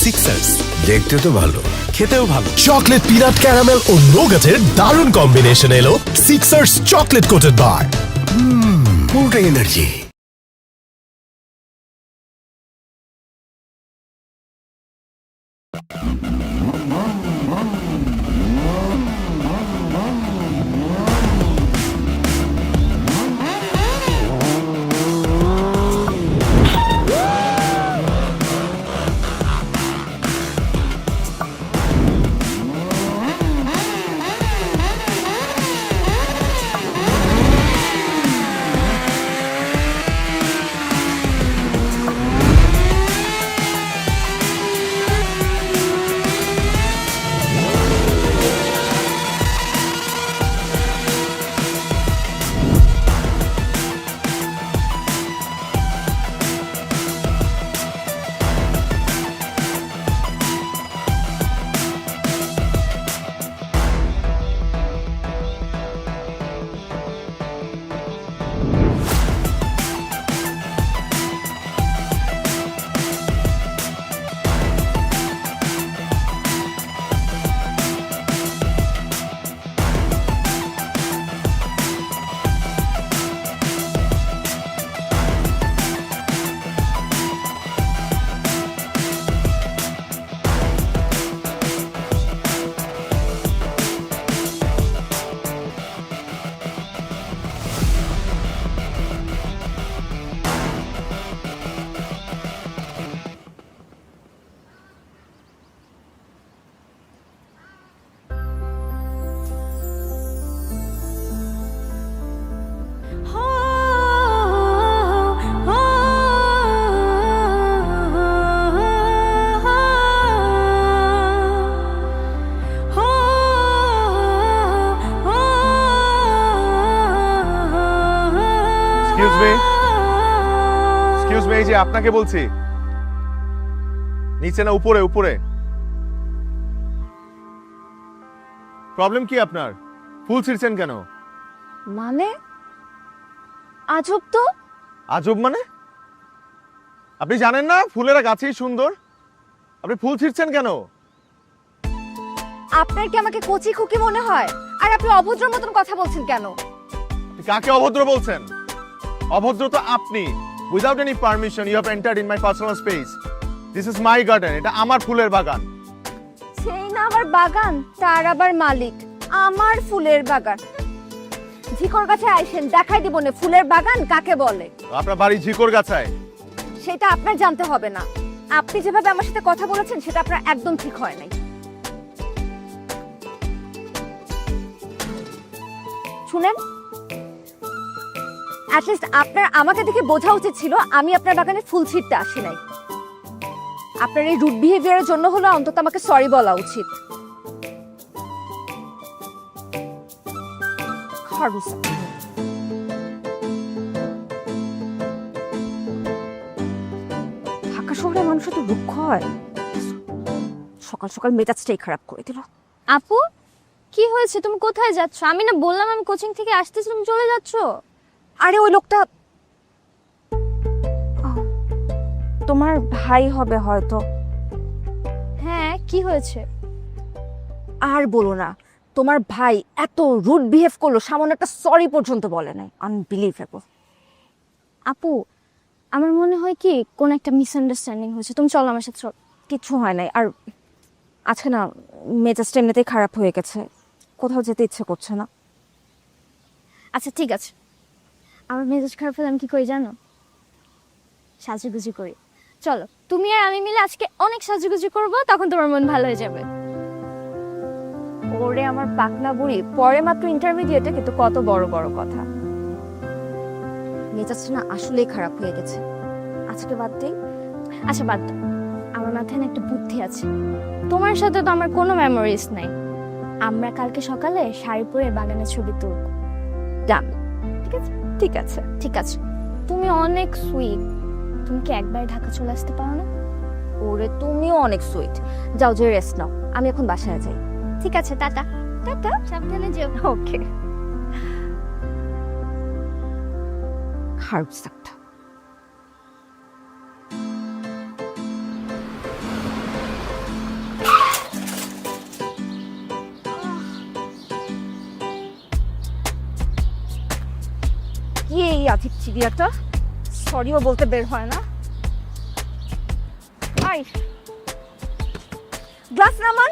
Sixers. দেখতে তো ভালো, খেতেও ভালো। চকলেট পিনাট ক্যারামেল ও নোগাটের দারুণ কম্বিনেশন এলো সিক্সার্স চকলেট কোটেড বার। পুরোটা এনার্জি। এক্সকিউজ মি, এই যে আপনাকে বলছি, নিচে না উপরে? উপরে। প্রবলেম কি আপনার? ফুল ছিঁড়ছেন কেন? মানে আজব তো। আজব মানে? আপনি জানেন না ফুলেরা গাছেই সুন্দর? আপনি ফুল ছিঁড়ছেন কেন? আপনার কি আমাকে কচি খুকি মনে হয়? আর আপনি অভদ্র মতন কথা বলছেন কেন? কাকে অভদ্র বলছেন? অভদ্র তো আপনি। Without any permission you have entered in my personal space. This is my garden, এটা আমার ফুলের বাগান। সেই না আমার বাগান, তার আবার মালিক আমার ফুলের বাগান। ঝিকর গাছে আইসেন, দেখাই দিব না ফুলের বাগান কাকে বলে। আপনার বাড়ি ঝিকর গাছায়? সেটা আপনার জানতে হবে না। আপনি যেভাবে আমার সাথে কথা বলেছেন সেটা আপনার একদম ঠিক হয় নাই। শুনেন, অ্যাটলিস্ট আপনার আমাকে দেখে বোঝা উচিত ছিল আমি আপনার বাগানে ফুল ছিঁড়তে আসি নাই। আপনার এই রুড বিহেভিয়ারের জন্য হলো অন্তত আমাকে সরি বলা উচিত। ঢাকা শহরের মানুষ তো রুক্ষ হয়। সকাল সকাল মেজাজটাই খারাপ করে দিল। আপু, কি হয়েছে? তুমি কোথায় যাচ্ছ? আমি না বললাম আমি কোচিং থেকে আসতেছি, তুমি চলে যাচ্ছ? আরে ওই লোকটা তোমার ভাই হবে হয়তো। হ্যাঁ, কি হয়েছে? আর বলো না, তোমার ভাই এত রুড বিহেভ করলো, সামান্য একটা সরি পর্যন্ত বলে নাই। আনবিলিভেবল। আপু, আমার মনে হয় কি কোন একটা মিসআন্ডারস্ট্যান্ডিং হয়েছে। তুমি চলো আমার সাথে। কিচ্ছু হয় নাই। আর আজকে না মেজাজটা এমনিতেই খারাপ হয়ে গেছে, কোথাও যেতে ইচ্ছে করছে না। আচ্ছা ঠিক আছে, আমার মেজাজ খারাপ হলে আমি কি করি জানো? সাজুগুজি করি। চলো তুমি আর আমি মিলে আজকে অনেক সাজুগুজি করবো, তখন তোমার মন ভালো হয়ে যাবে। ওরে আমার পাকনা বুড়ি, পরে মাত্র ইন্টারমিডিয়েটে, কিন্তু কত বড় বড় কথা। মেজাজটা না আসলেই খারাপ হয়ে গেছে, আজকে বাদ দেই। আচ্ছা বাদ দাও, আমার মাথায় না একটা বুদ্ধি আছে। তোমার সাথে তো আমার কোনো মেমোরিজ নাই। আমরা কালকে সকালে শাড়ি পরে বাগানের ছবি তুলব। ডান। ঠিক আছে? ঠিক আছে। ঠিক আছে। তুমি অনেক সুইট, তুমি কি একবার ঢাকা চলে আসতে পারো না? ওরে তুমিও অনেক সুইট। যাও, যে রেস্ট নাও, আমি এখন বাসায় যাই। ঠিক আছে, টাটা। টাটা, সাবধানে যেও। ওকে। হার্বস একটা। এই আধিক চিড়িয়াটা সরিও বলতে বের হয় না। আই গ্লাস নামান।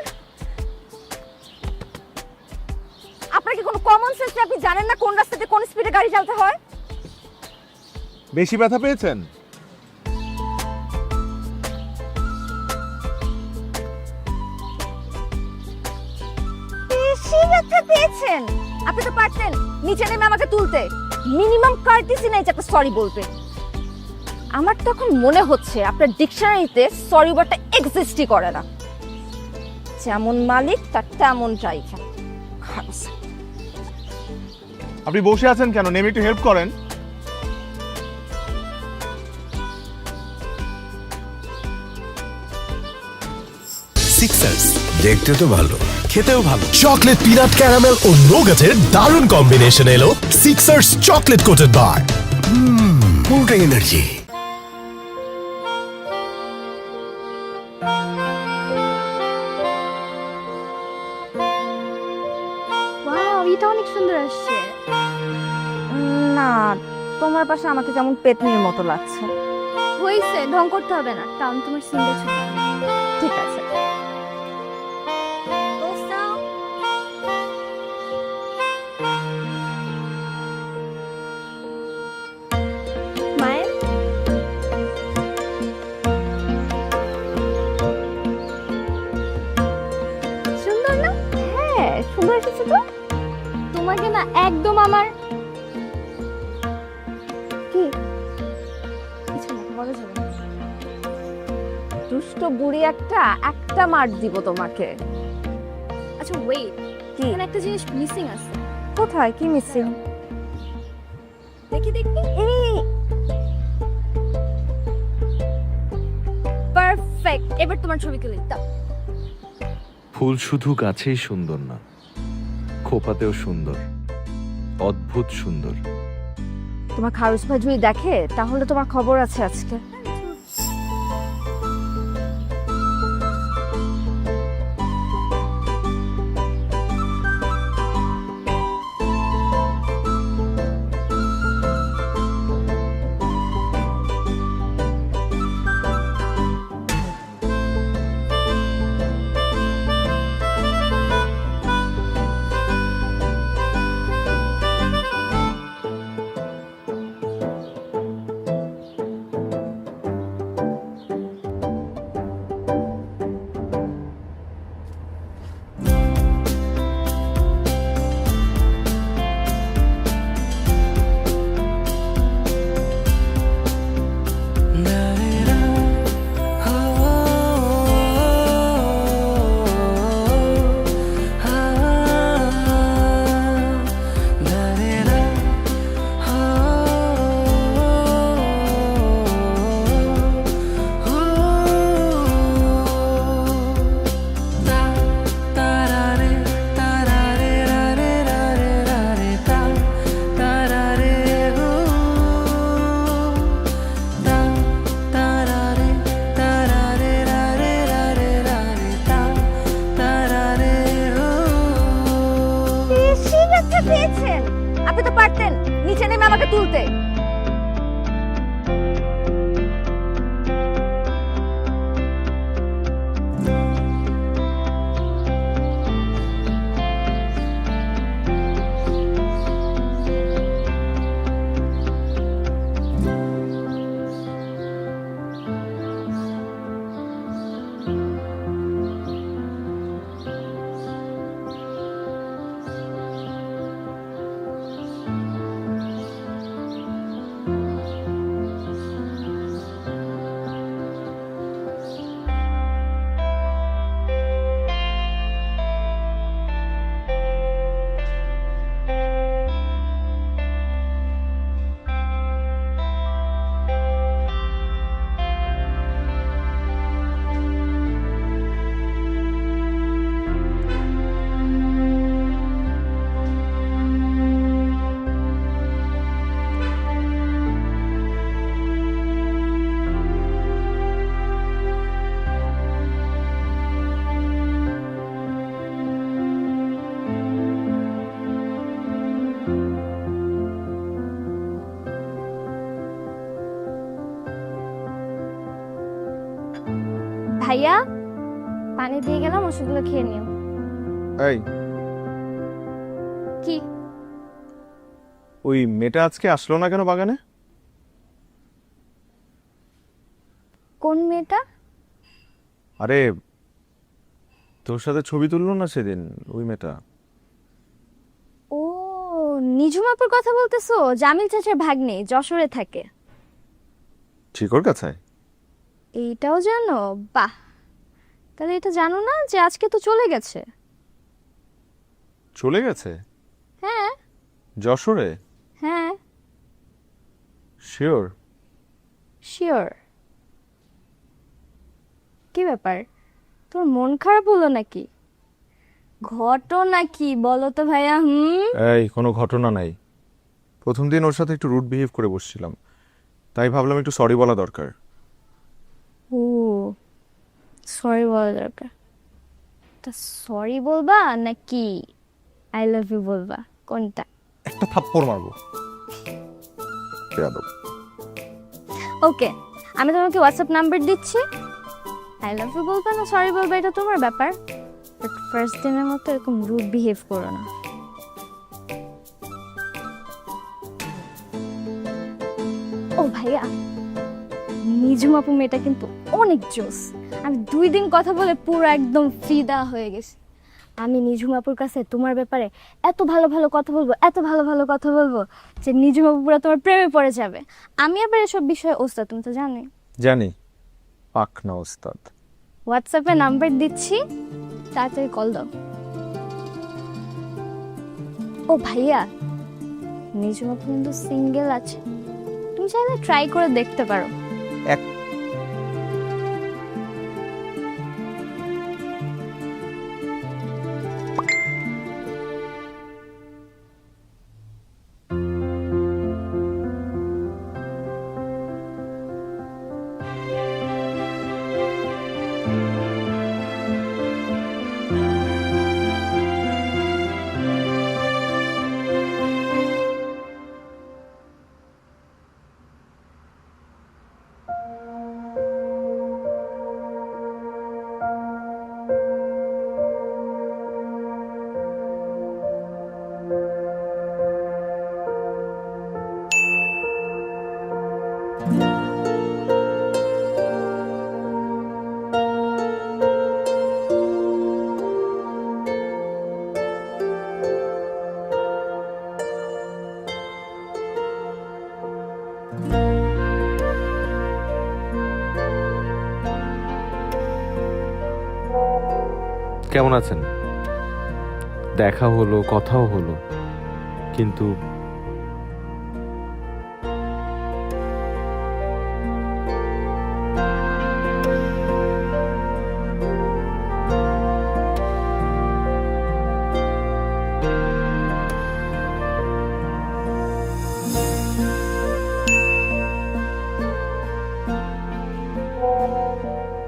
আপনার কি কোনো কমন সেন্স নেই? আপনি জানেন না কোন রাস্তাতে কোন স্পিডে গাড়ি চালাতে হয়? বেশি ব্যথা পেয়েছেন? বেশি ব্যথা পেয়েছেন? আপনি তো পারতেন নিচে নেমে আমাকে তুলতে। মিনিমাম কার্টিসি নাই যে একটা সরি বলবে। আমার তখন মনে হচ্ছে আপনার ডিকশনারিতে সরি ওয়ার্ডটা এক্সিস্টই করে না। যেমন মালিক তার তেমন ড্রাইভার। আপনি বসে আছেন কেন? নেমে একটু হেল্প করেন। সিক্সার্স, দেখতে তো ভালো। খেতেও ভালো। চকলেট, পিনাট, ক্যারামেল ও নোগাটের দারুণ কম্বিনেশন এলো সিক্সার্স চকলেট কোটেড বার। পুরোটাই এনার্জি। ওয়াও, এটা অনেক সুন্দর আসছে। না, তোমার পাশে আমাকে কেমন পেতনির মতো লাগছে। হয়েছে, ঢং করতে হবে না, কারণ তোমার সিঙ্গেল ছোট। ঠিক আছে। মায়ের সুন্দর না? হ্যাঁ, সুন্দর এসেছে তো। তোমাকে না একদম আমার কি কিছু না, বলা যাবে না। দুষ্ট বুড়ি একটা মার দিব তোমাকে। আচ্ছা ওয়েট, কি? এখানে একটা জিনিস মিসিং আছে। কোথায়? কি মিসিং? দেখি দেখি। এই পারফেক্ট, এবার তোমার ছবি তুলে দাও। ফুল শুধু গাছেই সুন্দর না, খোপাতেও সুন্দর, অদ্ভুত সুন্দর। তোমার খারুস ভাই যদি দেখে তাহলে তোমার খবর আছে আজকে। পেয়েছেন? আপনি তো পারতেন নিচে নেমে আমাকে তুলতে। ভাইয়া পানি দিয়ে গেলাম, ওষুধগুলো খেয়ে নিও। এই কি? ওই মেয়েটা আজকে আসলো না কেন বাগানে? কোন মেয়েটা? আরে তোর সাথে ছবি তুললো না সেদিন, ওই মেয়েটা। ও, নিঝুমাপুর কথা বলতেছো? জামিল চাচার ভাগ্নে, যশোরে থাকে। ঠিক ওর কাছে? এইটাও জানো? বাহ, তাহলে এটা জানো না যে আজকে তো চলে গেছে? চলে গেছে? হ্যাঁ যশোরে? হ্যাঁ শিওর? শিওর। কি ব্যাপার, তোর মন খারাপ হলো নাকি? ঘটনা কি বলো তো ভাইয়া? এই কোনো ঘটনা নাই। প্রথম দিন ওর সাথে একটু রুড বিহেভ করে বসছিলাম, তাই ভাবলাম একটু সরি বলা দরকার। ও, সরি বলা দরকার। তা সরি বলবা নাকি আই লাভ ইউ বলবা, কোনটা? একটা থাপ্পড় মারবো। বেয়াদব। ওকে, আমি তোমাকে হোয়াটসঅ্যাপ নাম্বার দিচ্ছি। আই লাভ ইউ বলবা না সরি বলবা, এটা তোমার ব্যাপার। বাট ফার্স্ট দিনের মতো এরকম রুড বিহেভ করো না। ও ভাইয়া, নিঝুম আপু মেয়েটা কিন্তু অনেক জোস। আমি 2 দিন কথা বলে পুরো একদম ফিদা হয়ে গেছি। আমি নিঝুম আপুর কাছে তোমার ব্যাপারে এত ভালো ভালো কথা বলবো, এত ভালো ভালো কথা বলবো যে নিঝুম আপু পুরো তোমার প্রেমে পড়ে যাবে। আমি আবার এসব বিষয়ে ওস্তাদ, তুমি তো জানোই। জানি, পাক না ওস্তাদ। হোয়াটসঅ্যাপে নাম্বার দিচ্ছি, তাড়াতাড়ি কল দাও। ও ভাইয়া, নিঝুম আপু কিন্তু সিঙ্গেল আছে, তুমি চাইলে ট্রাই করে দেখতে পারো। এক কেমন আছেন? দেখা হলো, কথাও হলো, কিন্তু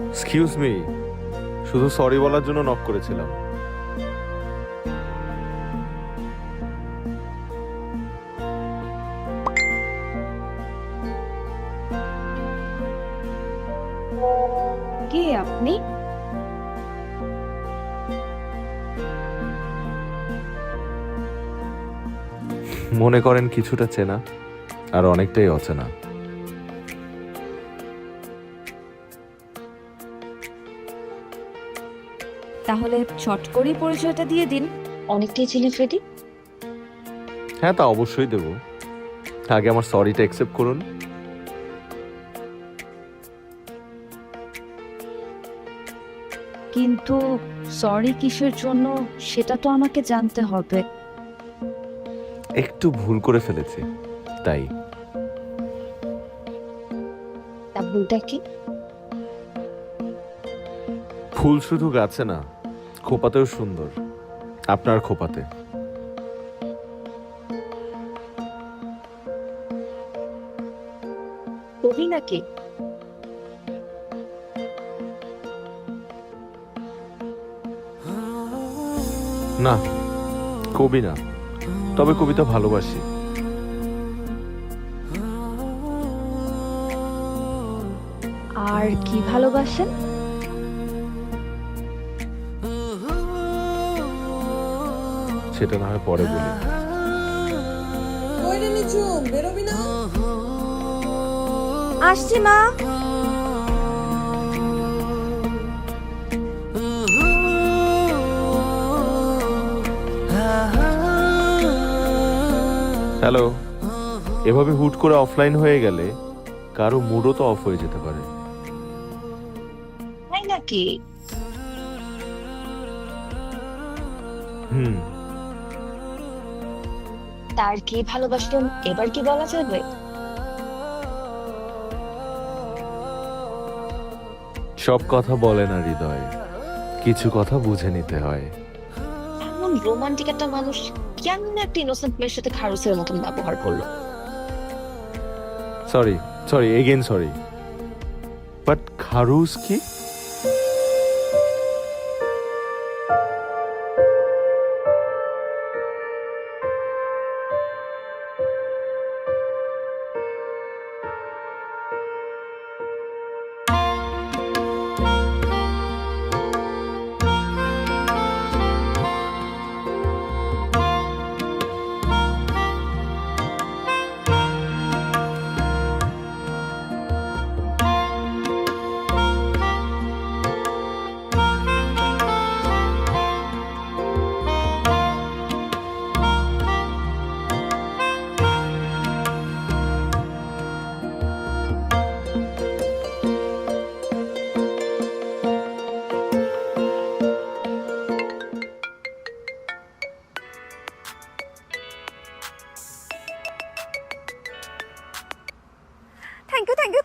এক্সকিউজ মি, শুধু সরি বলার জন্য নক করেছিলাম। কে আপনি? মনে করেন কিছুটা চেনা আর অনেকটাই অচেনা। তাহলে চট করে পরিচয়টা দিয়ে দিন। অনেকটাই ছিলেন ফ্রেডি। হ্যাঁ, তা অবশ্যই দেব। আগে আমার সরিটা অ্যাকসেপ্ট করুন। কিন্তু সরি কিসের জন্য সেটা তো আমাকে জানতে হবে। একটু ভুল করে ফেলেছি, তাই। তা ভুলটা কি? ফুল শুধু গাছে না, খোপাতেও সুন্দর। আপনার খোপাতে। কবি নাকি? না, কবি না, তবে কবিতা ভালোবাসি। আর কি ভালোবাসেন? সেটা না হয় পরে বলি। আসছি মা। হ্যালো, এভাবে হুট করে অফলাইন হয়ে গেলে কারো মুডও তো অফ হয়ে যেতে পারে। তাই নাকি? হুম, তার কি ভালোবাসলাম এবার কি বলা যাবে? সব কথা বলে না হৃদয়, কিছু কথা বুঝে নিতে হয়। এমন রোমান্টিক একটা মানুষ কেমন একটা ইনোসেন্ট মেয়ের সাথে খারুসের মতন ব্যবহার করলো? Sorry sorry again sorry, but খারুস কি?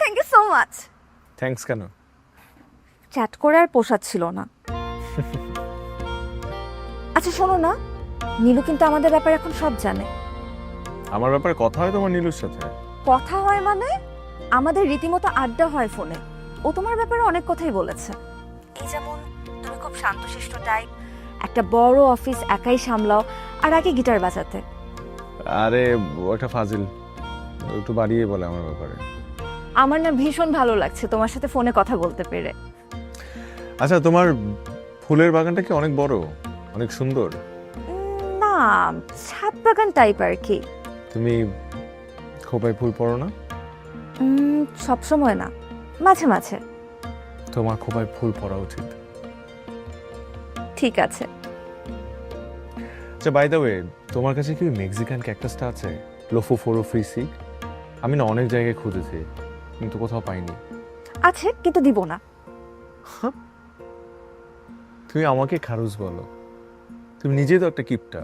Thank you so much. Thanks কেন? চ্যাট করে আর পোষাচ্ছিল না। আচ্ছা শোনো না, নীলু কিন্তু আমাদের ব্যাপারে এখন সব জানে। আমার ব্যাপারে কথা হয় তোমার নীলুর সাথে? কথা হয় মানে আমাদের রীতিমতো আড্ডা হয় ফোনে। ও তোমার ব্যাপারে অনেক কথাই বলেছে। এই যেমন তুমি খুব শান্তশিষ্ট টাইপ, একটা বড় অফিস একাই সামলাও, আর আগে গিটার বাজাতে। আরে ওটা ফাজিল, একটু বাড়িয়ে বলে আমার ব্যাপারে। আমার না ভীষণ ভালো লাগছে তোমার সাথে ফোনে কথা বলতে পেরে। আচ্ছা, তোমার ফুলের বাগানটা কি অনেক বড়, অনেক সুন্দর? না, ছাদ বাগান টাইপ আর কি। তুমি খোপায় ফুল পড়ো না? সব সময় না, মাঝে মাঝে। তোমার খোপায় ফুল পড়া উচিত। ঠিক আছে। আচ্ছা, বাই দ্য ওয়ে, তোমার কাছে কি মেক্সিকান ক্যাকটাসটা আছে? লোফোফোরোফ্রিসি? আমি না অনেক জায়গায় খুঁজেছি কিন্তু কোথাও পাইনি। আছে কিন্তু দিব না। তুমি আমাকে খারুস বলো, তুমি নিজে তো একটা কিপটা।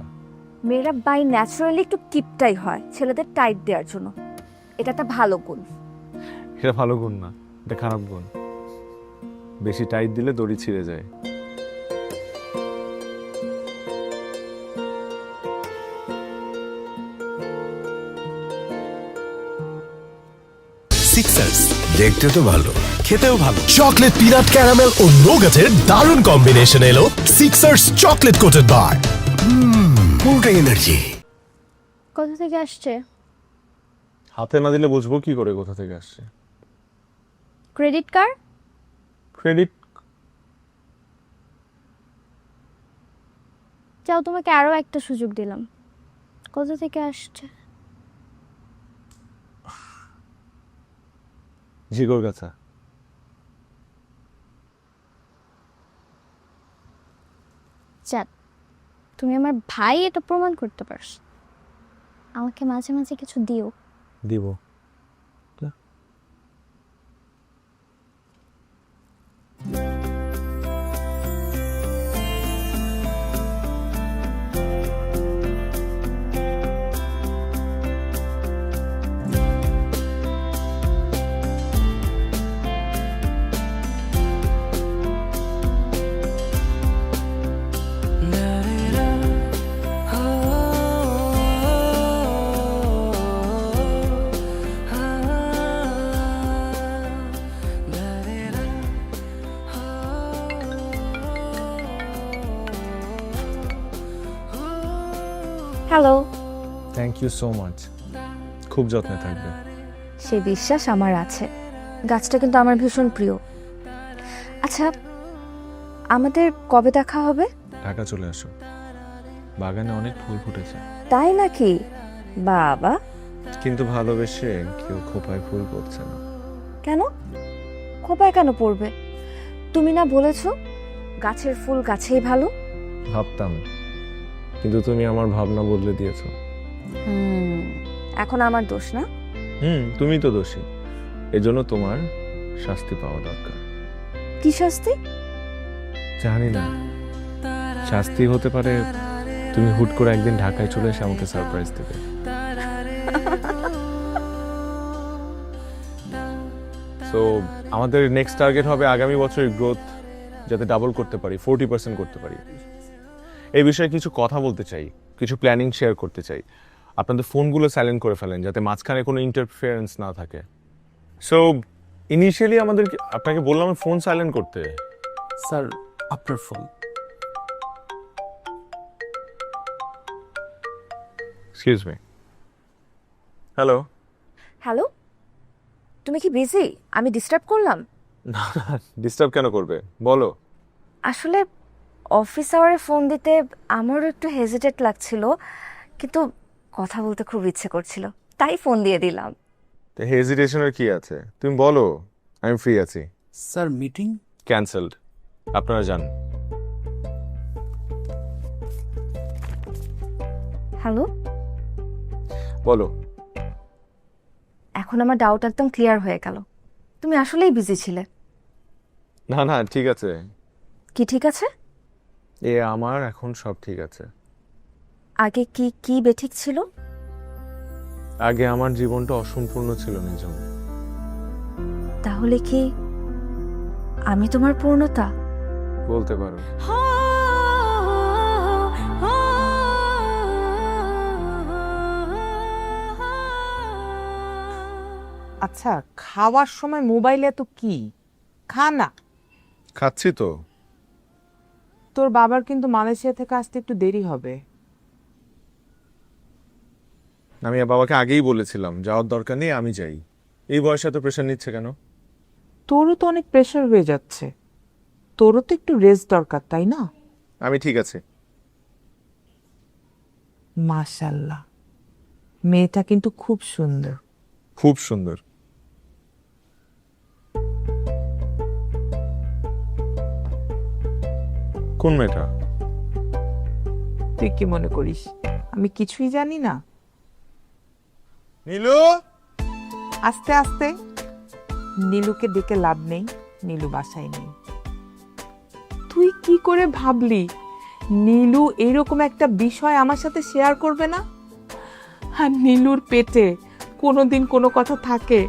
মেয়েরা বাই ন্যাচারালি একটু কিপটাই হয় ছেলেদের টাইট দেওয়ার জন্য। এটা একটা ভালো গুণ। এটা ভালো গুণ না, এটা খারাপ গুণ। বেশি টাইট দিলে দড়ি ছিঁড়ে যায়। সিক্সার্স, দেখতে তো ভালো। খেতেও ভালো। চকলেট পিনাট ক্যারামেল ও নোগাটের দারুণ কম্বিনেশন এলো সিক্সার্স চকলেট কোটেড বার। পুরোটা এনার্জি। কোথা থেকে আসছে? হাতে না দিলে বুঝবো কি করে কোথা থেকে আসছে? Credit card? ক্রেডিট? যাও, তোমাকে আরো একটা সুযোগ দিলাম। কোথা থেকে আসছে? জিগর গাছা। চাঁদ, তুমি আমার ভাই, এটা প্রমাণ করতে পারছো। আমাকে মাঝে মাঝে কিছু দিও। দিব। Hello. Thank you so much. খুব যত্নে থাকবে। সে বিশ্বাস আমার আছে। গাছটা কিন্তু আমার ভীষণ প্রিয়। আচ্ছা, আমাদের কবে দেখা হবে? ঢাকা চলে আসো, বাগানে অনেক ফুল ফুটেছে, তাই নাকি? বাবা, কিন্তু ভালোবেসে কেউ খোপায় ফুল পড়ছে না। কেন? খোপায় কেন পড়বে? তুমি না বলেছো গাছের ফুল গাছেই ভালো? ভাবতাম, কিন্তু তুমি আমার ভাবনা বদলে দিয়েছো। এখন আমার দোষ না? তুমি তো দোষী, এজন্য তোমার শাস্তি পাওয়া দরকার। কি শাস্তি? জানি না, শাস্তি হতে পারে তুমি হুট করে একদিন ঢাকায় চলে এসে আমাকে সারপ্রাইজ দেবে। সো আমাদের নেক্সট টার্গেট হবে আগামী বছরের গ্রোথ যাতে ডাবল করতে পারি, 40% করতে পারি। এই বিষয়ে কিছু কথা বলতে চাই, কিছু প্ল্যানিং শেয়ার করতে চাই। আপনাদের ফোনগুলো সাইলেন্ট করে ফেলেন যাতে মাঝখানে কোনো ইন্টারফারেন্স না থাকে। সো ইনিশিয়ালি আপনাকে বললাম ফোন সাইলেন্ট করতে। স্যার আপনার phone. Excuse me. Hello. Hello, তুমি কি বিজি? আমি ডিস্টার্ব করলাম? না না, ডিস্টার্ব কেন করবে, বলো। আসলে অফিস আওয়ারে ফোন দিতে আমারও একটু হেজিটেট লাগছিল, কিন্তু কথা বলতে খুব ইচ্ছে করছিল, তাই ফোন দিয়ে দিলাম। তো হেজিটেশনের কি আছে, তুমি বলো, আমি ফ্রি আছি। স্যার মিটিং ক্যান্সেলড, আপনারা যান। হ্যালো, বলো। এখন আমার ডাউট একদম ক্লিয়ার হয়ে গেল। তুমি আসলেই বিজি ছিলে। না না, ঠিক আছে। কি ঠিক আছে? আমার এখন সব ঠিক আছে। আগে কি কি বেঠিক ছিল? আগে আমার জীবনটা অসম্পূর্ণ ছিল নিজম। তাহলে কি আমি তোমার পূর্ণতা? বলতে পারো। আচ্ছা, খাওয়ার সময় মোবাইলে তো কি খা না? খাচ্ছি তো। তোর বাবার কিন্তু মালয়েশিয়া থেকে আসতে একটু দেরি হবে। আমি বাবাকে আগেই বলেছিলাম যাওয়ার দরকার নেই, আমি যাই। এই বয়সে এত প্রেশার নিচ্ছে কেন? তোরও তো অনেক প্রেশার হয়ে যাচ্ছে, তোরও তো একটু রেস্ট দরকার, তাই না? আমি ঠিক আছে। মাশাআল্লাহ, মেয়েটা কিন্তু খুব সুন্দর। খুব সুন্দর। কোন মেয়েটা? তুই কি মনে করিস আমি কিছুই জানি না? নীলু। আস্তে আস্তে। নীলুকে ডেকে লাভ নেই, নীলু বাসায় নেই। তুই কি করে ভাবলি নীলু এরকম একটা বিষয় আমার সাথে শেয়ার করবে না? আর নীলুর পেটে কোনোদিন কোনো কথা থাকে?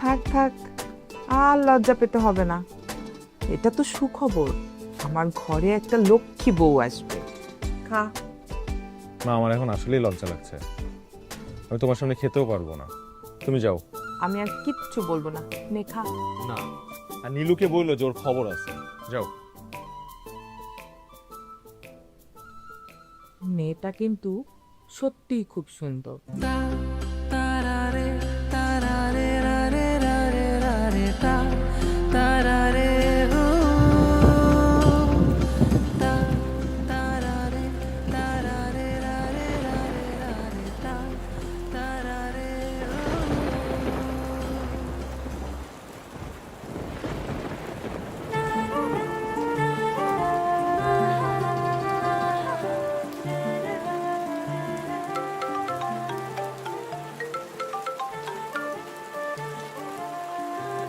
থাক থাক, আর লজ্জা পেতে হবে না। এটা তো সুখবর, আমার ঘরে একটা লক্ষ্মী বউ আসবে। খা। মা, আমার এখন আসলেই লজ্জা লাগছে, আমি তোমার সামনে খেতেও পারবো না। তুমি যাও। আমি আর কিচ্ছু বলবো না, নে খা। না, আর নীলুকে বললো যে ওর খবর আছে, যাও। মেয়েটা কিন্তু সত্যিই খুব সুন্দর।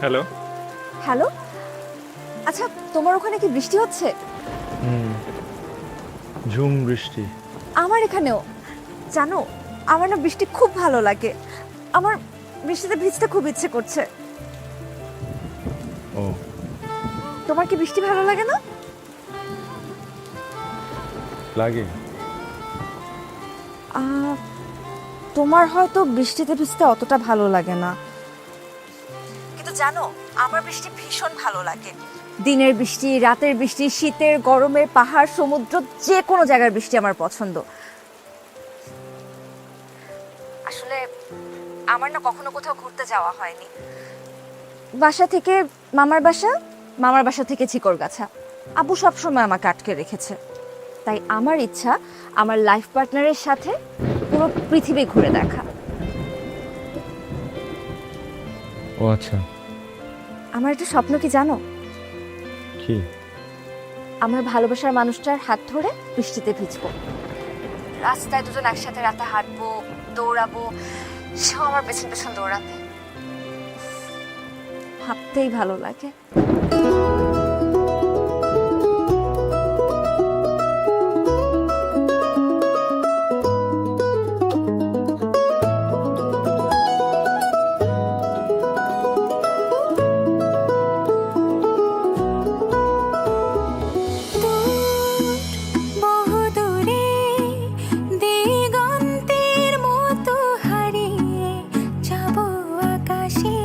হ্যালো। হ্যালো, আচ্ছা তোমার ওখানে কি বৃষ্টি হচ্ছে? ঝুম বৃষ্টি। আমার এখানেও। জানো, আমার না বৃষ্টি খুব ভালো লাগে, আমার বৃষ্টিতে ভিজতে খুব ইচ্ছে করছে। ও, তোমার কি বৃষ্টি ভালো লাগে না? লাগে। তোমার হয়তো বৃষ্টিতে ভিজতে অতটা ভালো লাগে না, কিন্তু জানো আমার বৃষ্টি ভীষণ ভালো লাগে। দিনের বৃষ্টি, রাতের বৃষ্টি, শীতের, গরমের, পাহাড়, সমুদ্র, যে কোনো জায়গার বৃষ্টি আমার পছন্দ। আসলে আমার না কখনো কোথাও ঘুরতে যাওয়া হয়নি। বাসা থেকে মামার বাসা মামার বাসা থেকে চিকরগাছা। আব্বু সবসময় আমাকে আটকে রেখেছে, তাই আমার ইচ্ছা আমার লাইফ পার্টনারের সাথে পুরো পৃথিবী ঘুরে দেখা। ও আচ্ছা, আমার একটা স্বপ্ন কি জানো? কি? আমার ভালোবাসার মানুষটার হাত ধরে বৃষ্টিতে ভিজবো, রাস্তায় দুজন একসাথে রাতে হাঁটবো, দৌড়াবো, সেও আমার পেছন পেছন দৌড়াবে। ভাবতেই ভালো লাগে। বহুদূরে দিগন্তের মতো হারিয়ে যাব আকাশে,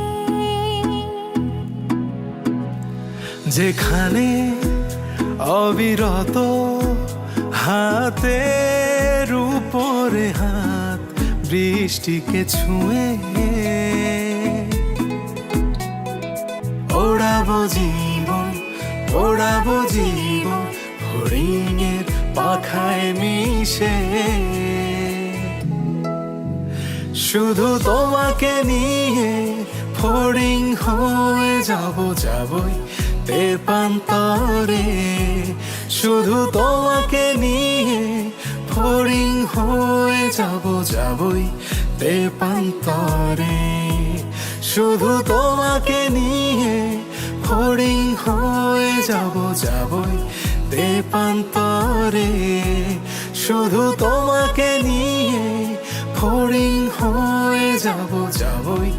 যেখানে অবিরত হাতের উপরে হাত বৃষ্টিকে ছুঁয়ে ওড়াবো জীবন, ওড়াবো জীবন হরিণের পাখায় মিশে। শুধু তোমাকে নিয়ে ফড়িং হয়ে যাবই তেপান্তরে। শুধু তোমাকে নিয়ে ফড়িং হয়ে যাবই তেপান্তরে। শুধু তোমাকে নিয়ে ফড়িং হয়ে যাবই তেপান্তরে। শুধু তোমাকে নিয়ে ফড়িং হয়ে যাবই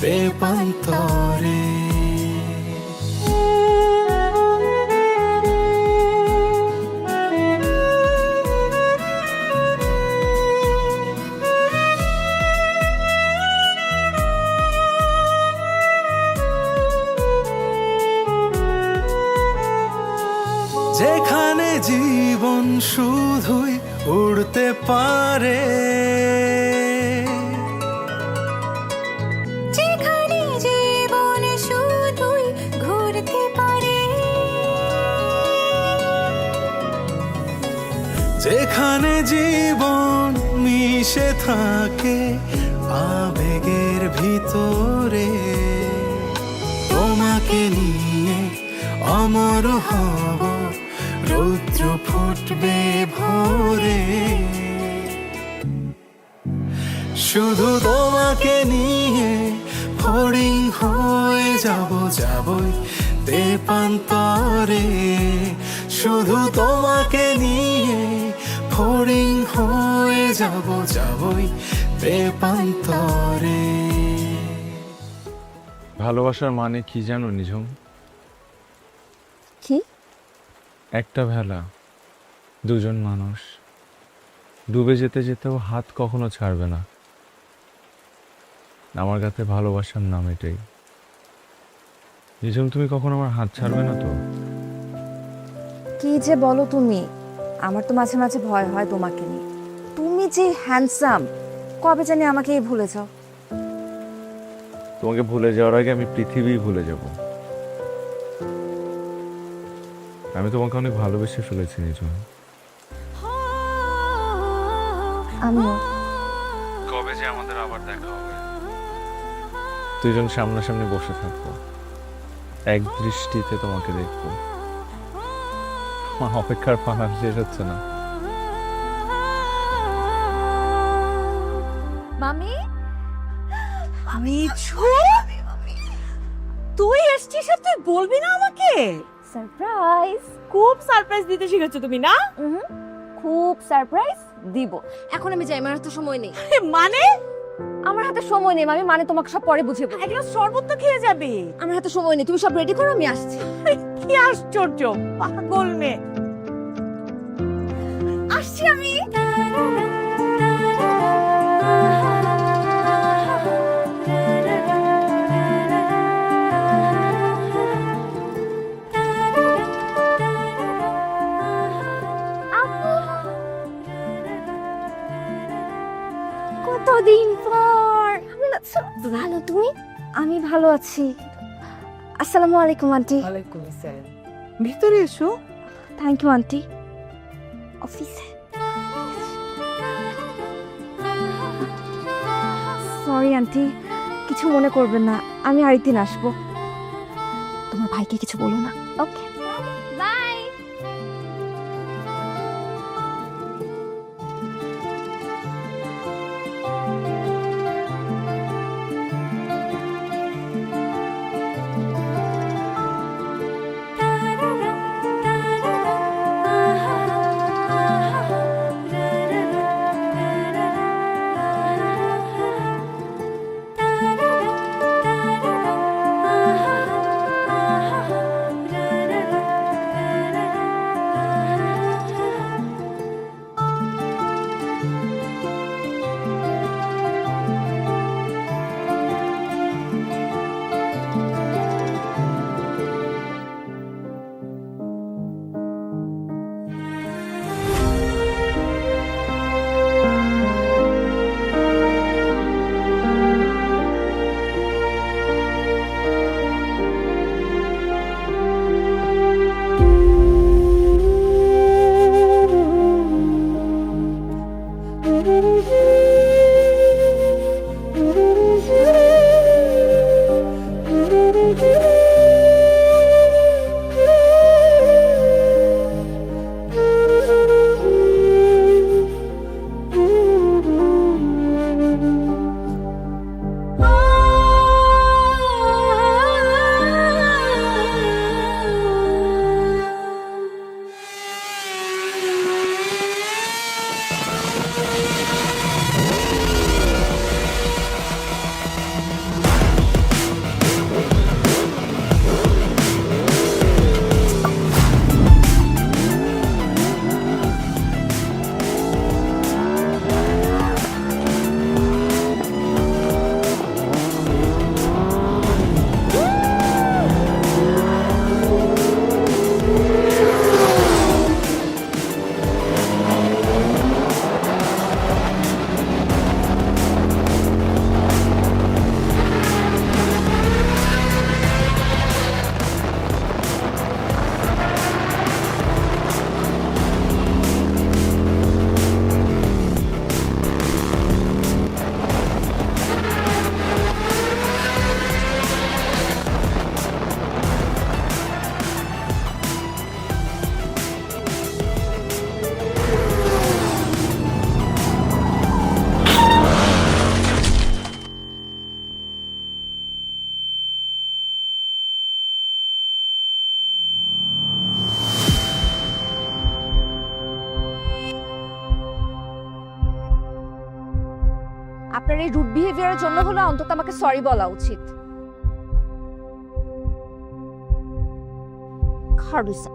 তেপান্তরে। যেখানে জীবন শুধুই উড়তে পারে, যেখানে জীবন শুধুই ঘুরতে পারে, যেখানে জীবন মিশে থাকে আবেগের ভিতরে। তোমাকে নিয়ে অমর হব, রৌদ্র ফুটবে ভোরে। শুধু তোমাকে নিয়ে ফড়িং হয়ে যাবই তেপান্তরে। শুধু তোমাকে নিয়ে ফড়িং হয়ে যাবই তেপান্তরে। ভালোবাসার মানে কি জানো নিঝুম? কি? একটা ভেলা, দুজন মানুষ ডুবে যেতে যেতেও হাত কখনো ছাড়বে না। আমার কাছে ভালোবাসার নাম এটাই। নিঝুম, তুমি কখনো আমার হাত ছাড়বে না তো? কি যে বলো তুমি, আমার তো মাঝে মাঝে ভয় হয় তোমাকে নিয়ে। তুমি যে হ্যান্ডসাম, কবে জানি আমাকে ভুলে যাও। তোমাকে ভুলে যাওয়ার আগে আমি পৃথিবী ভুলে যাব। আমি তোমাকে অনেক ভালোবেসে ফেলেছি নিঝুম। আমিও। কবে যে আমাদের আবার দেখা হবে, দুজন সামনাসামনি বসে থাকবো, এক দৃষ্টিতে তোমাকে দেখবো। আমার অপেক্ষার পাহাড় শেষ হচ্ছে না। মামি, আমি তুই এসছিস আর তুই বলবি না আমাকে? সারপ্রাইজ। খুব সারপ্রাইজ দিতে শিখেছো তুমি না? খুব সারপ্রাইজ দিব। এখন আমি যাই, আমার হাতে সময় নেই। মানে আমার হাতে সময় নেই মামি, মানে তোমাকে সব পরে বুঝিয়ে বলবো। এক গ্লাস শরবত তো খেয়ে যাবে। আমার হাতে সময় নেই, তুমি সব রেডি করো, আমি আসছি। কি আশ্চর্য, পাগল মেয়ে। আসছি আমি। কতদিন পর। ভালো তুমি? আমি ভালো আছি। আসসালামু আলাইকুম আন্টি। ওয়ালাইকুম আসসালাম। ভিতরে এসো। Thank you aunty. অফিসে সরি আন্টি, কিছু মনে করবেন না, আমি আরেকদিন আসবো। তোমার ভাইকে কিছু বলো না। Okay bye. আপনার এই রুড বিহেভিয়ারের জন্য হলো অন্তত আমাকে সরি বলা উচিত। খারুসা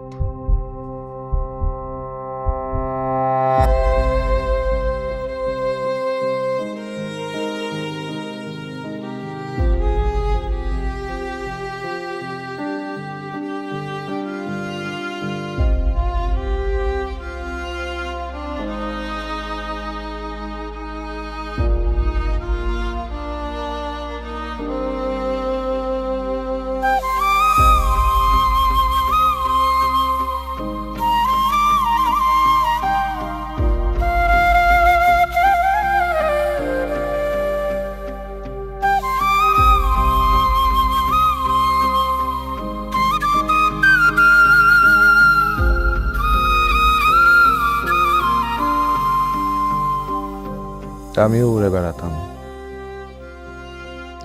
আমিও উড়ে বেড়াতাম,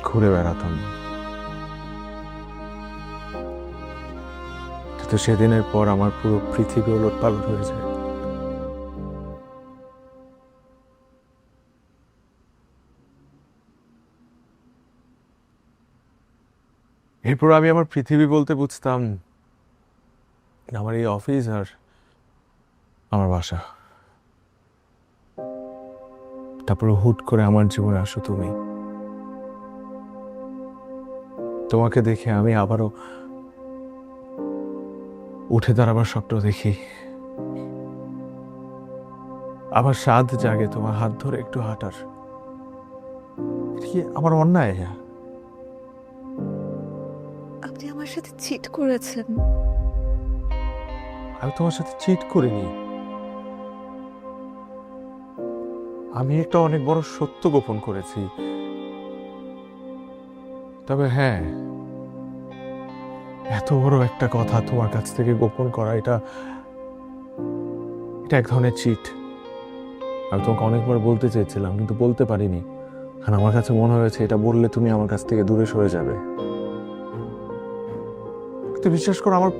ঘুরে বেড়াতাম, কিন্তু সেদিনের পর আমার পুরো পৃথিবী ওলটপালট হয়ে যায়। এরপর আমি আমার পৃথিবী বলতে বুঝতাম আমার এই অফিস আর আমার বাসা। তারপরে হুট করে আমার জীবনে আসো তুমি। তোমাকে দেখে আমি আবারও উঠে দাঁড়াবার স্বপ্ন দেখি, আবার স্বাদ জাগে তোমার হাত ধরে একটু হাঁটার। এটা কি আমার অন্যায়? আপনি আমার আমার সাথে চিট করেছেন। আমি তোমার সাথে চিট করিনি। আমি একটা অনেক বড় সত্য গোপন করেছি। তবে হ্যাঁ, এত বড় একটা কথা তোমার কাছ থেকে গোপন করা, এটা এক ধরনের চিট। আমি তোমাকে অনেকবার বলতে চেয়েছিলাম, কিন্তু বলতে পারিনি, কারণ আমার কাছে মনে হয়েছে এটা বললে তুমি আমার কাছ থেকে দূরে সরে যাবে। কিন্তু বিশ্বাস করো, আমার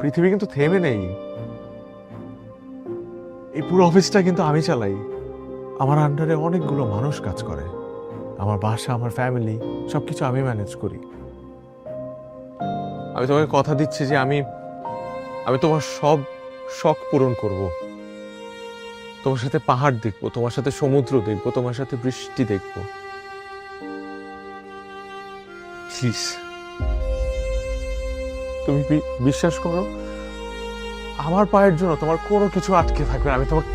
পৃথিবী কিন্তু থেমে নেই। এই পুরো অফিসটা কিন্তু আমি চালাই। আমার আন্ডারে অনেকগুলো মানুষ কাজ করে। আমার বাসা, আমার ফ্যামিলি, সবকিছু আমি ম্যানেজ করি। আমি তোমাকে কথা দিচ্ছি যে আমি তোমার সব শখ পূরণ করব। তোমার সাথে পাহাড় দেখবো, তোমার সাথে সমুদ্র দেখবো, তোমার সাথে বৃষ্টি দেখবো। প্লিজ, তুমি বিশ্বাস করো, আমার পায়ের জন্য তোমার কোনো কিছু আটকে থাকবে না। আমি তোমার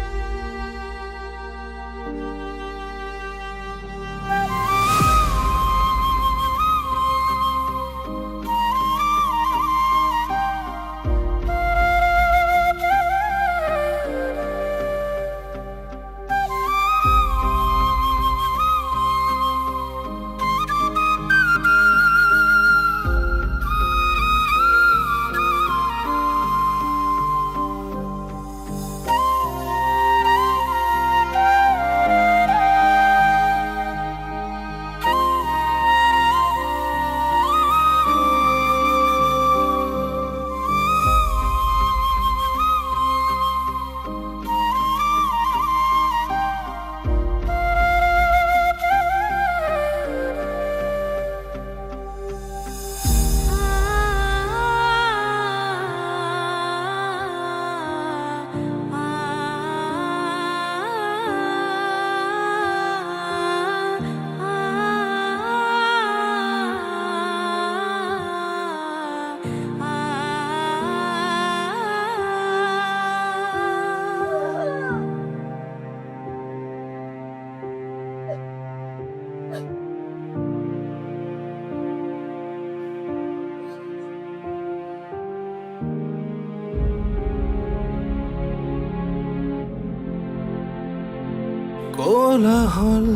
কোলাহল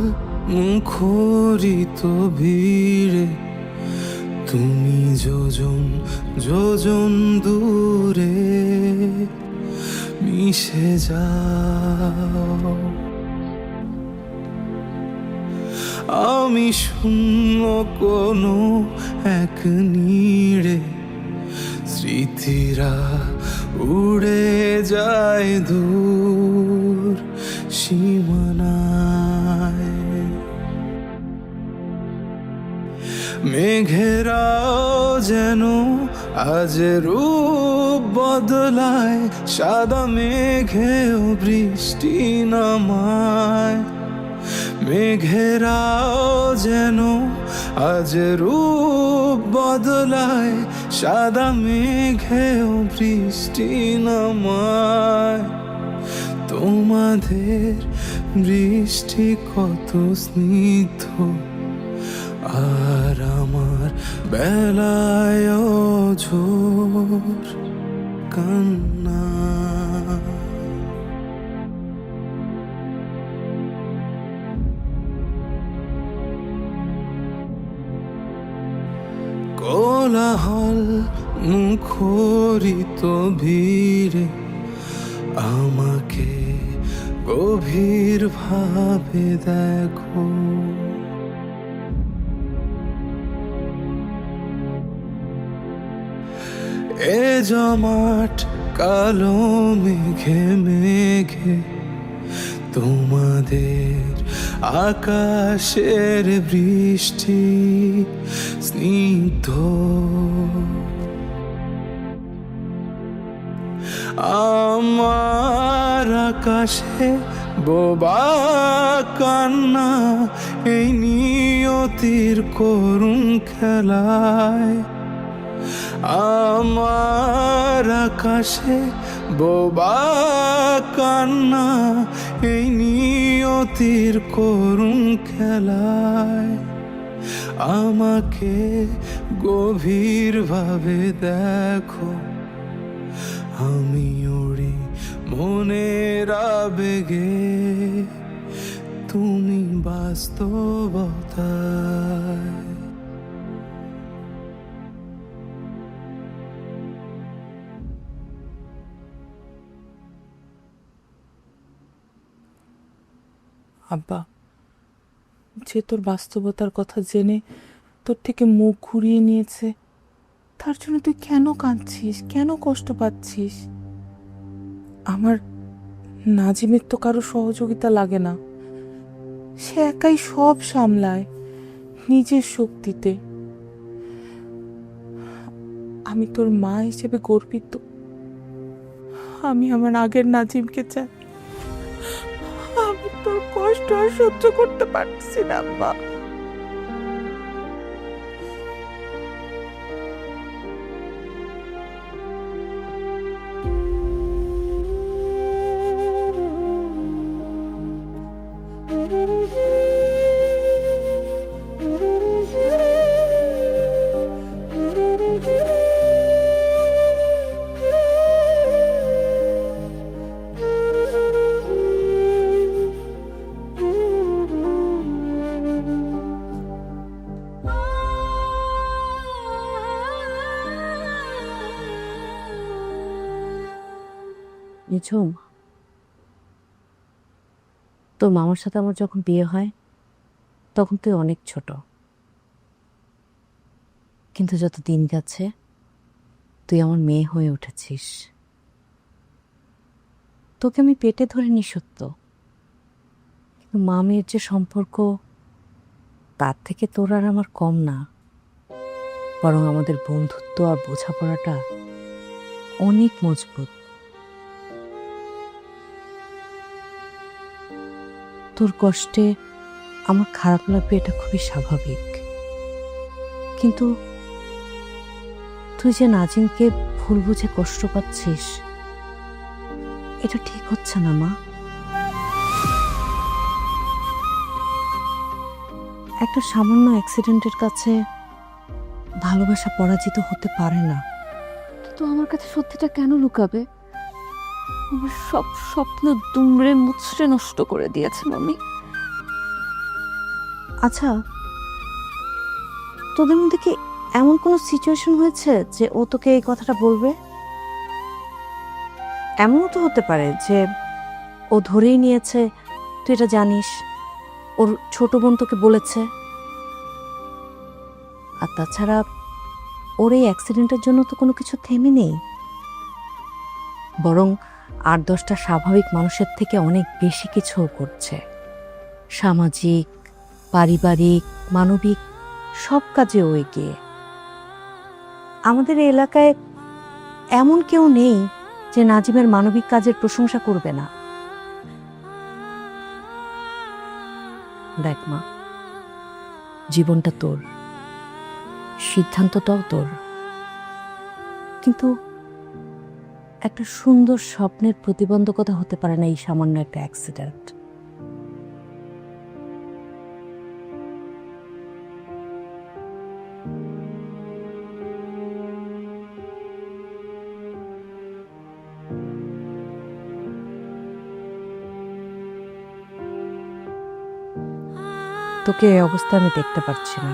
মুখরিত ভিড়ে তুমি যোজন যোজন দূরে মিশে যাও। আমি শূন্য কোনো এক নীড়ে, স্মৃতিরা উড়ে যায় দূর সীমানায়। মেঘেরাও যেন আজ রূপ বদলায়, সাদা মেঘেও বৃষ্টি নামায়। মেঘেরাও যেন আজ রূপ বদলায়, সাদা মেঘেও বৃষ্টি নামায়। তোমাদের বৃষ্টি কত স্নিগ্ধ, আর আমার বেলায় ঝোর কান্না। কোলাহল মুখরিত ভিড়ে আমাকে গভীর ভাবে দেখো। এ জমাট কালো মেঘে মেঘে তোমাদের আকাশের বৃষ্টি স্নিগ্ধ। আমার আকাশে বোবা কান্না, এই নিয়তির করুণ খেলায়। আমার আকাশে বোবা কান্না, এই নিয়তির করুণ খেলায়। আমাকে গভীরভাবে দেখো, আমি উড়ি মনের আবেগে, তুমি বাস্তবতায়। আব্বা, যে তোর বাস্তবতার কথা জেনে তোর থেকে মুখ ঘুরিয়ে নিয়েছে, তার জন্য তুই কেন কাঁদছিস, কেন কষ্ট পাচ্ছিস? আমার নাজিমের তো কারো সহযোগিতা লাগে না, সে একাই সব সামলায় নিজের শক্তিতে। আমি তোর মা হিসেবে গর্বিত। আমি আমার আগের নাজিমকে চাই। আমি তোর কষ্ট আর সহ্য করতে পারছি না আব্বা। নিঝুম, তোর মামার সাথে আমার যখন বিয়ে হয় তখন তুই অনেক ছোট, কিন্তু যত দিন যাচ্ছে তুই আমার মেয়ে হয়ে উঠেছিস। তোকে আমি পেটে ধরিনি সত্য, কিন্তু মা মেয়ের যে সম্পর্ক, তার থেকে তোর আর আমার কম না, বরং আমাদের বন্ধুত্ব আর বোঝাপড়াটা অনেক মজবুত। তোর কষ্টে আমার খারাপ লাগবে, এটা খুবই স্বাভাবিক, কিন্তু তুই যে নাজিমকে ভুল বুঝে কষ্ট পাচ্ছিস, এটা ঠিক হচ্ছে না মা। একটা সামান্য অ্যাক্সিডেন্টের কাছে ভালোবাসা পরাজিত হতে পারে না। তো আমার কাছে সত্যিটা কেন লুকাবে? আমার সব স্বপ্ন দুমড়ে মুচড়ে নষ্ট করে দিয়েছে মামি। আচ্ছা, তোদের মধ্যে কি এমন কোনো সিচুয়েশন হয়েছে যে ও তোকে এই কথাটা বলবে? এমনও তো হতে পারে যে ও ধরেই নিয়েছে তুই এটা জানিস, ওর ছোট বোন তোকে বলেছে। আর তাছাড়া ওর এই অ্যাক্সিডেন্টের জন্য তো কোনো কিছু থেমে নেই, বরং 8-10টা স্বাভাবিক মানুষের থেকে অনেক বেশি কিছুও করছে। সামাজিক, পারিবারিক, মানবিক সব কাজে ও এগিয়ে। আমাদের এই এলাকায় এমন কেউ নেই যে নাজিমের মানবিক কাজের প্রশংসা করবে না। দেখ মা, জীবনটা তোর, সিদ্ধান্তটাও তোর, কিন্তু একটা সুন্দর স্বপ্নের প্রতিবন্ধকতা হতে পারে না এই সামান্য একটা অ্যাক্সিডেন্ট। তোকে এই অবস্থা আমি দেখতে পাচ্ছি না।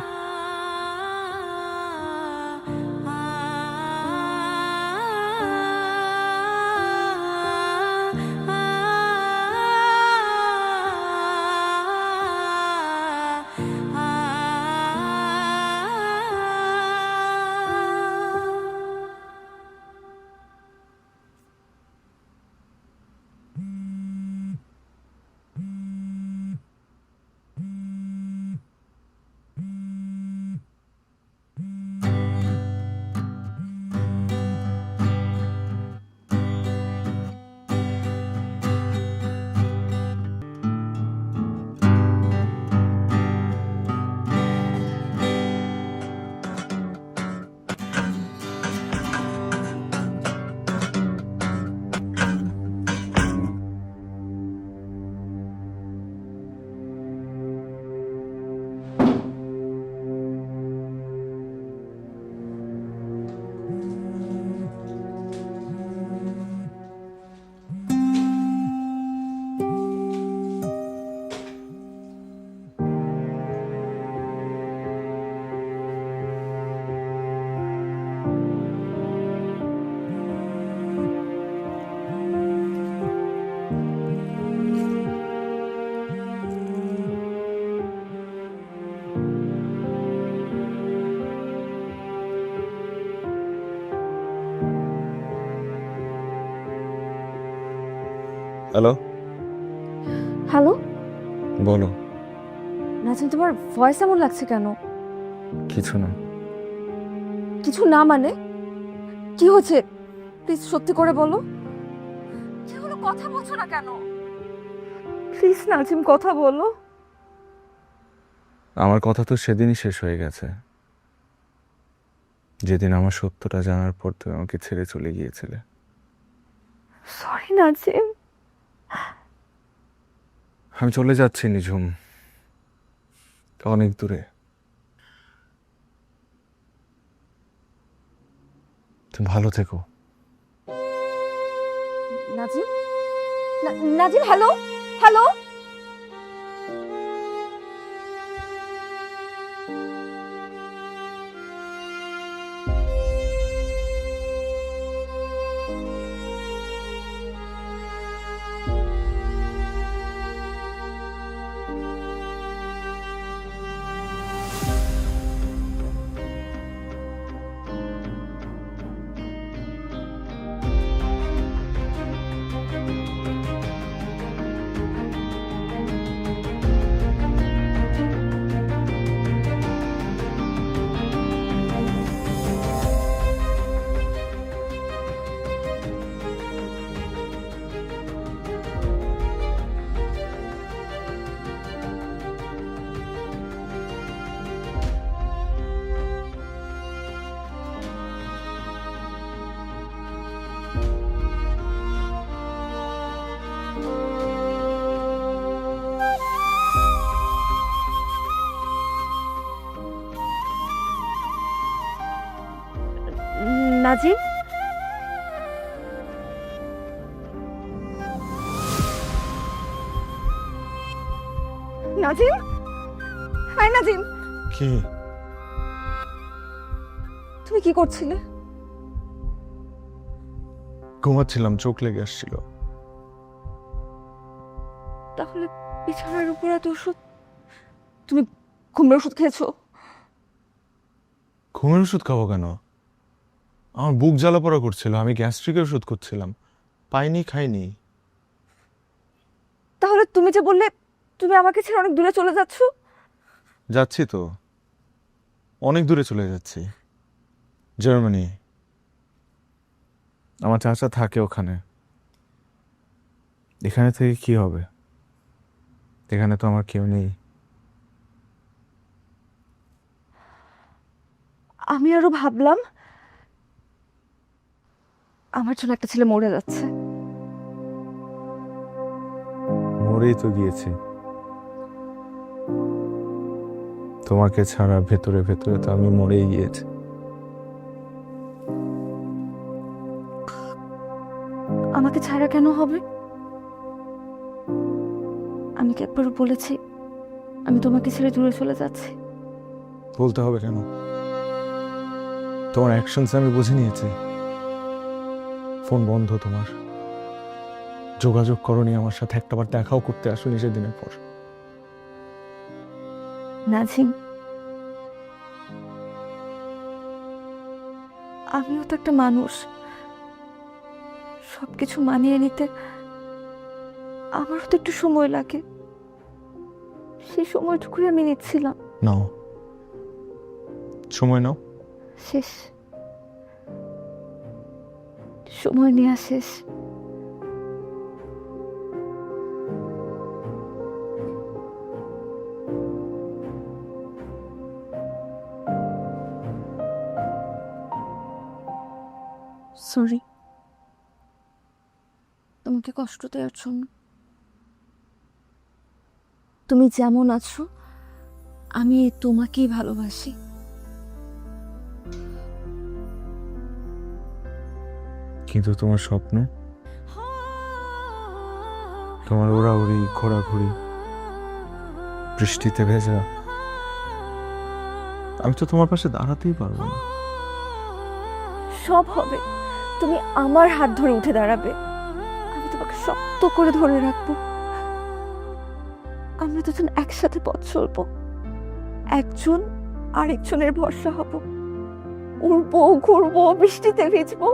হ্যালো, হ্যালো বলো। নাজিম, তোমার ভয়েস এমন লাগছে কেন? কিছু না। কিছু না মানে কি হচ্ছে? প্লিজ সত্যি করে বলো। কি হলো, কথা বলছো না কেন? প্লিজ নাজিম, কথা বলো। আমার কথা তো সেদিনই শেষ হয়ে গেছে, যেদিন আমার সত্যটা জানার পর তুমি আমাকে ছেড়ে চলে গিয়েছিলে। সরি নাজিম। আমি চলে যাচ্ছি নিঝুম, অনেক দূরে। তুমি ভালো থেকো। Nazim, Nazim, hello hello. Nazim, Nazim, hi Nazim, কি? তুমি কি করছিলে? ঘুমাচ্ছিলাম, চোখ লেগে আসছিল। তাহলে বিছানার উপর এত ওষুধ? তুমি ঘুমের ওষুধ খেয়েছো? ঘুমের ওষুধ খাবো কেন? আমার বুক জ্বালা পড়া করছিল, আমি গ্যাস্ট্রিকের ওষুধ করছিলাম, পাইনি, খাইনি। তাহলে তুমি যে বললে তুমি আমাকে ছেড়ে অনেক দূরে চলে যাচ্ছ? যাচ্ছি তো, অনেক দূরে চলে যাচ্ছি, জার্মানি। আমার চাচা থাকে ওখানে। এখানে থেকে কি হবে? এখানে তো আমার কেউ নেই। আমি আরো ভাবলাম আমার জন্য একটা ছেলে মরে যাচ্ছে। মরেই তো গিয়েছি। তোমাকে ছাড়া ভেতরে ভেতরে তো আমি মরেই গিয়েছি। আমাকে ছাড়া কেন হবে? আমি কি একবারও বলেছি আমি তোমাকে ছেড়ে দূরে চলে যাচ্ছি? বলতে হবে কেন? তোমার অ্যাকশনস আমি বুঝে নিয়েছি। ফোন বন্ধ তোমার, যোগাযোগ করনি আমার সাথে, একটাবার দেখাও করতে আসুনি সেদিনের পর। নাজিম, আমিও তো একটা মানুষ, সবকিছু মানিয়ে নিতে আমারও তো একটু সময় লাগে। সেই সময়টুকুই আমি নিচ্ছিলাম। নাও, সময় নাও। শেষ, সময় নেওয়া শেষ। সরি, তোমাকে কষ্ট দেওয়ার জন্য। তুমি যেমন আছো আমি তোমাকেই ভালোবাসি। কিন্তু তোমার স্বপ্ন, তোমার ওড়াউড়ি, ঘোরাঘুরি, বৃষ্টিতে ভেজা, আমি তো তোমার পাশে দাঁড়াতেই পারবো না। সব হবে, তুমি আমার হাত ধরে উঠে দাঁড়াবে, আমি তোমাকে শক্ত করে ধরে রাখবো। আমরা দুজন একসাথে পথ চলবো, একজন আরেকজনের ভরসা হব, উড়বো, ঘুরবো, বৃষ্টিতে ভিজবো।